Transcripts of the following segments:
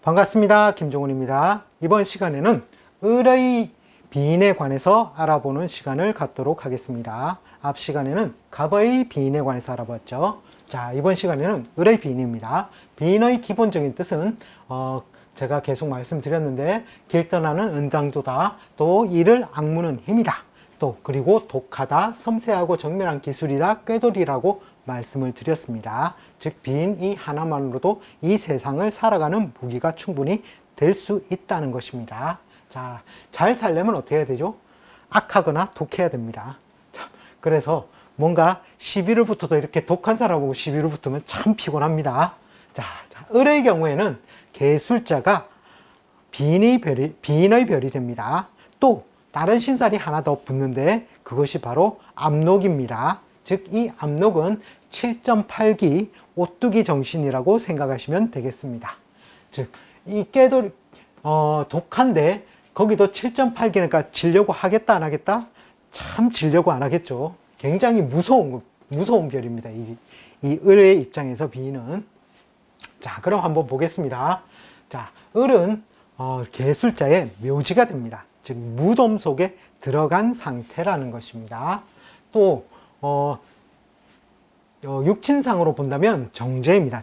반갑습니다. 김종훈입니다. 이번 시간에는 을의 비인에 관해서 알아보는 시간을 갖도록 하겠습니다. 앞 시간에는 갑의 비인에 관해서 알아봤죠. 자, 이번 시간에는 을의 비인입니다. 비인의 기본적인 뜻은 제가 계속 말씀드렸는데 길 떠나는 은당도다. 또 이를 악무는 힘이다. 또 그리고 독하다, 섬세하고 정밀한 기술이다, 꾀돌이라고 말씀을 드렸습니다. 즉 비인 이 하나만으로도 이 세상을 살아가는 무기가 충분히 될 수 있다는 것입니다. 자, 잘 살려면 어떻게 해야 되죠? 악하거나 독해야 됩니다. 자, 그래서 뭔가 시비를 붙어도 이렇게 독한 사람하고 시비를 붙으면 참 피곤합니다. 자, 을의 경우에는 개술자가 비인의 별이 됩니다. 또 다른 신살이 하나 더 붙는데 그것이 바로 압록입니다. 즉 이 압록은 7.8기 오뚜기 정신이라고 생각하시면 되겠습니다. 즉 이 깨돌이 독한데 거기도 7.8기니까 지려고 하겠다 안 하겠다? 참 지려고 안 하겠죠. 굉장히 무서운 별입니다. 이 을의 입장에서 비인은. 자, 그럼 한번 보겠습니다. 자, 을은 개술자의 묘지가 됩니다. 즉 무덤 속에 들어간 상태라는 것입니다. 또 육친상으로 본다면 정제입니다.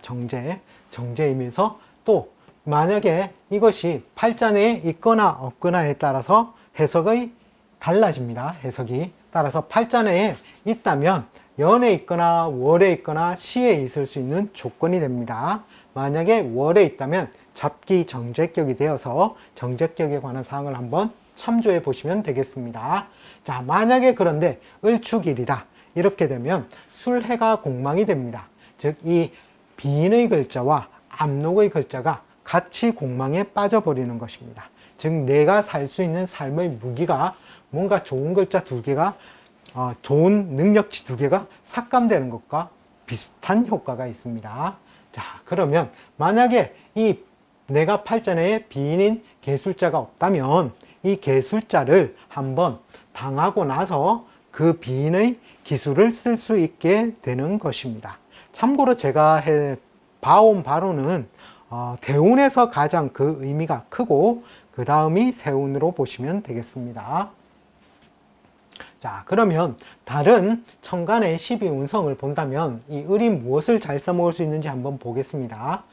정제이면서 또 만약에 이것이 팔자내에 있거나 없거나에 따라서 해석이 달라집니다. 해석이 따라서 팔자내에 있다면 연에 있거나 월에 있거나 시에 있을 수 있는 조건이 됩니다. 만약에 월에 있다면 잡기 정제격이 되어서 정제격에 관한 사항을 한번 참조해 보시면 되겠습니다. 자, 만약에 그런데 을축일이다 이렇게 되면 술해가 공망이 됩니다. 즉 이 비인의 글자와 압록의 글자가 같이 공망에 빠져버리는 것입니다. 즉 내가 살 수 있는 삶의 무기가 뭔가 좋은 글자 두 개가 좋은 능력치 두 개가 삭감되는 것과 비슷한 효과가 있습니다. 자, 그러면 만약에 이 내가 팔자내에 비인인 개술자가 없다면 이 개술자를 한번 당하고 나서 그 비인의 기술을 쓸 수 있게 되는 것입니다. 참고로 제가 봐온 바로는 대운에서 가장 그 의미가 크고 그 다음이 세운으로 보시면 되겠습니다. 자, 그러면 다른 천간의 12운성을 본다면 이 을이 무엇을 잘 써먹을 수 있는지 한번 보겠습니다.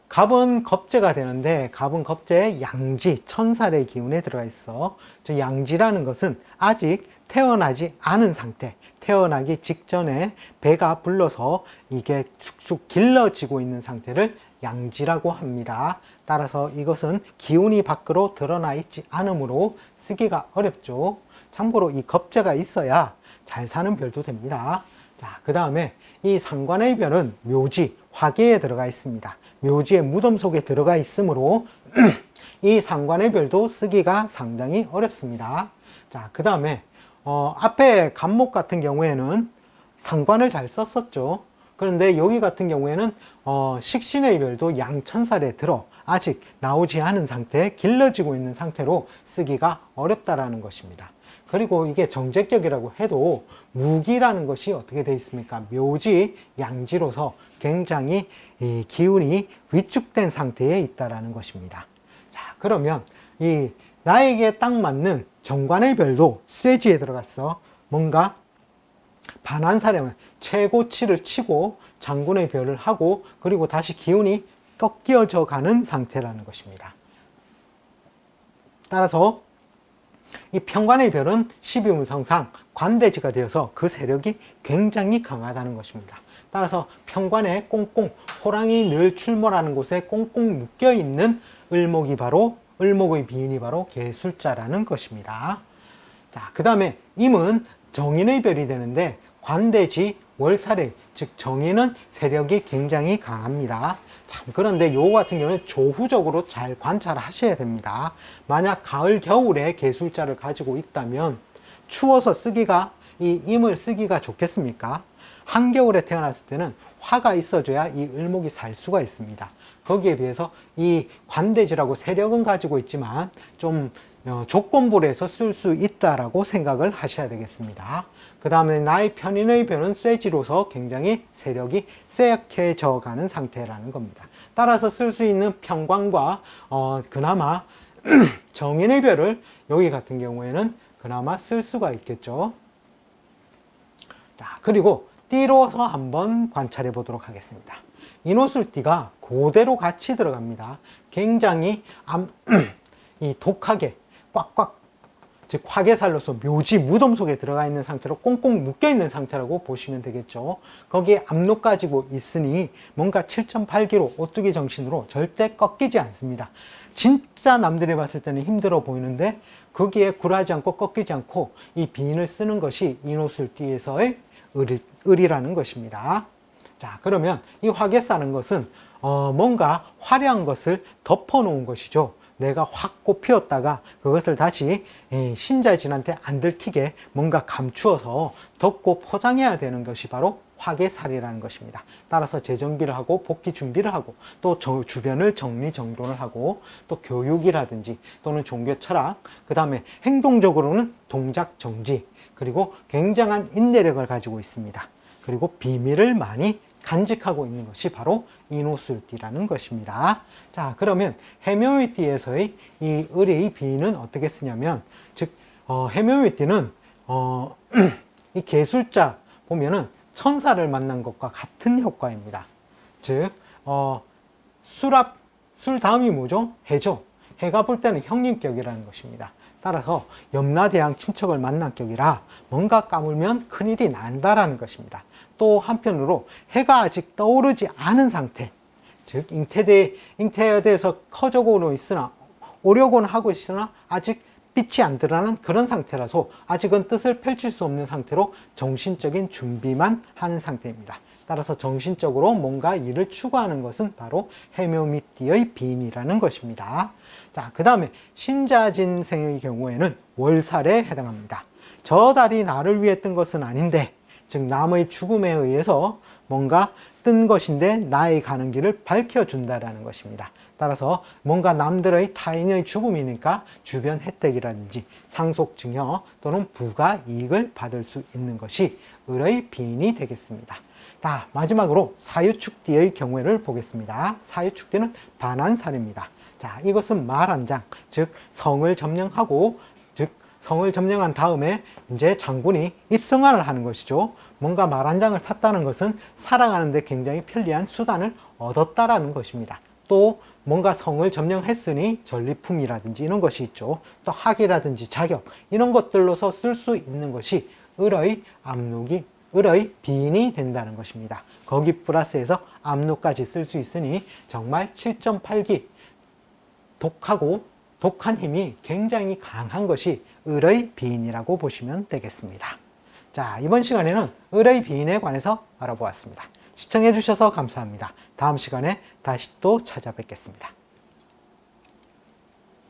갑은 겁재가 되는데 갑은 겁재에 양지, 천살의 기운에 들어가 있어. 즉 양지라는 것은 아직 태어나지 않은 상태, 태어나기 직전에 배가 불러서 이게 축축 길러지고 있는 상태를 양지라고 합니다. 따라서 이것은 기운이 밖으로 드러나 있지 않으므로 쓰기가 어렵죠. 참고로 이 겁재가 있어야 잘 사는 별도 됩니다. 자, 그 다음에 이 상관의 별은 묘지, 화계에 들어가 있습니다. 묘지의 무덤 속에 들어가 있으므로 이 상관의 별도 쓰기가 상당히 어렵습니다. 자, 그 다음에 앞에 갑목 같은 경우에는 상관을 잘 썼었죠. 그런데 여기 같은 경우에는 식신의 별도 양천살에 들어 아직 나오지 않은 상태, 길러지고 있는 상태로 쓰기가 어렵다라는 것입니다. 그리고 이게 정제격이라고 해도 무기라는 것이 어떻게 되어 있습니까? 묘지, 양지로서 굉장히 이 기운이 위축된 상태에 있다라는 것입니다. 자, 그러면 이 나에게 딱 맞는 정관의 별도 쇠지에 들어갔어. 뭔가 반환사례면 최고치를 치고 장군의 별을 하고 그리고 다시 기운이 꺾여져 가는 상태라는 것입니다. 따라서 이 편관의 별은 12운성상 관대지가 되어서 그 세력이 굉장히 강하다는 것입니다. 따라서 편관에 꽁꽁 호랑이 늘 출몰하는 곳에 꽁꽁 묶여있는 을목의 비인이 바로 개술자라는 것입니다. 자, 그 다음에 임은 정인의 별이 되는데 관대지 월살의 즉 정인은 세력이 굉장히 강합니다. 참 그런데 요거 같은 경우는 조후적으로 잘 관찰하셔야 됩니다. 만약 가을 겨울에 개술자를 가지고 있다면 추워서 쓰기가 이 임을 쓰기가 좋겠습니까? 한겨울에 태어났을 때는 화가 있어줘야 이 을목이 살 수가 있습니다. 거기에 비해서 이 관대지라고 세력은 가지고 있지만 좀 조건부로 해서 쓸 수 있다라고 생각을 하셔야 되겠습니다. 그 다음에 나의 편인의 변은 쇠지로서 굉장히 세력이 쇠약해져 가는 상태라는 겁니다. 따라서 쓸 수 있는 평관과 그나마 정인의 별을 여기 같은 경우에는 그나마 쓸 수가 있겠죠. 자, 그리고 띠로서 한번 관찰해 보도록 하겠습니다. 인호술띠가 그대로 같이 들어갑니다. 굉장히 이 독하게 꽉꽉, 즉 화개살로서 묘지 무덤 속에 들어가 있는 상태로 꽁꽁 묶여 있는 상태라고 보시면 되겠죠. 거기에 압록 가지고 있으니 뭔가 7.8kg 오뚜기 정신으로 절대 꺾이지 않습니다. 진짜 남들이 봤을 때는 힘들어 보이는데 거기에 굴하지 않고 꺾이지 않고 이 비인을 쓰는 것이 인호술띠에서의 을이라는 것입니다. 자, 그러면 이 화개살은 것은 뭔가 화려한 것을 덮어 놓은 것이죠. 내가 확 꽃피웠다가 그것을 다시 신자진한테 안 들키게 뭔가 감추어서 덮고 포장해야 되는 것이 바로 화개살이라는 것입니다. 따라서 재정비를 하고 복귀 준비를 하고 또 주변을 정리정돈을 하고 또 교육이라든지 또는 종교 철학, 그 다음에 행동적으로는 동작 정지, 그리고 굉장한 인내력을 가지고 있습니다. 그리고 비밀을 많이 간직하고 있는 것이 바로 인호술띠라는 것입니다. 자, 그러면 해묘의띠에서의 이 을의 비는 어떻게 쓰냐면, 즉 해묘의띠는 이 개술자 보면은 천사를 만난 것과 같은 효과입니다. 즉 술 다음이 뭐죠? 해죠. 해가 볼 때는 형님격이라는 것입니다. 따라서 염라대왕 친척을 만난 격이라 뭔가 까물면 큰일이 난다라는 것입니다. 또 한편으로 해가 아직 떠오르지 않은 상태, 즉 잉태에 대해서 커져오고 있으나 오려고는 하고 있으나 아직 빛이 안 드러나는 그런 상태라서 아직은 뜻을 펼칠 수 없는 상태로 정신적인 준비만 하는 상태입니다. 따라서 정신적으로 뭔가 일을 추구하는 것은 바로 해묘미띠의 비인이라는 것입니다. 자, 그 다음에 신자진생의 경우에는 월살에 해당합니다. 저 달이 나를 위해 뜬 것은 아닌데, 즉 남의 죽음에 의해서 뭔가 뜬 것인데 나의 가는 길을 밝혀준다라는 것입니다. 따라서 뭔가 남들의 타인의 죽음이니까 주변 혜택이라든지 상속 증여 또는 부가 이익을 받을 수 있는 것이 을의 비인이 되겠습니다. 자, 마지막으로 사유축띠의 경우를 보겠습니다. 사유축띠는 반환살입니다. 자, 이것은 말 한 장, 즉 성을 점령하고, 즉 성을 점령한 다음에 이제 장군이 입성화를 하는 것이죠. 뭔가 말 한 장을 탔다는 것은 살아가는 데 굉장히 편리한 수단을 얻었다라는 것입니다. 또 뭔가 성을 점령했으니 전리품이라든지 이런 것이 있죠. 또 학이라든지 자격, 이런 것들로서 쓸 수 있는 것이 을의 비인이 된다는 것입니다. 거기 플러스해서 압록까지 쓸 수 있으니 정말 7.8기 독한 힘이 굉장히 강한 것이 을의 비인이라고 보시면 되겠습니다. 자, 이번 시간에는 을의 비인에 관해서 알아보았습니다. 시청해 주셔서 감사합니다. 다음 시간에 다시 또 찾아뵙겠습니다.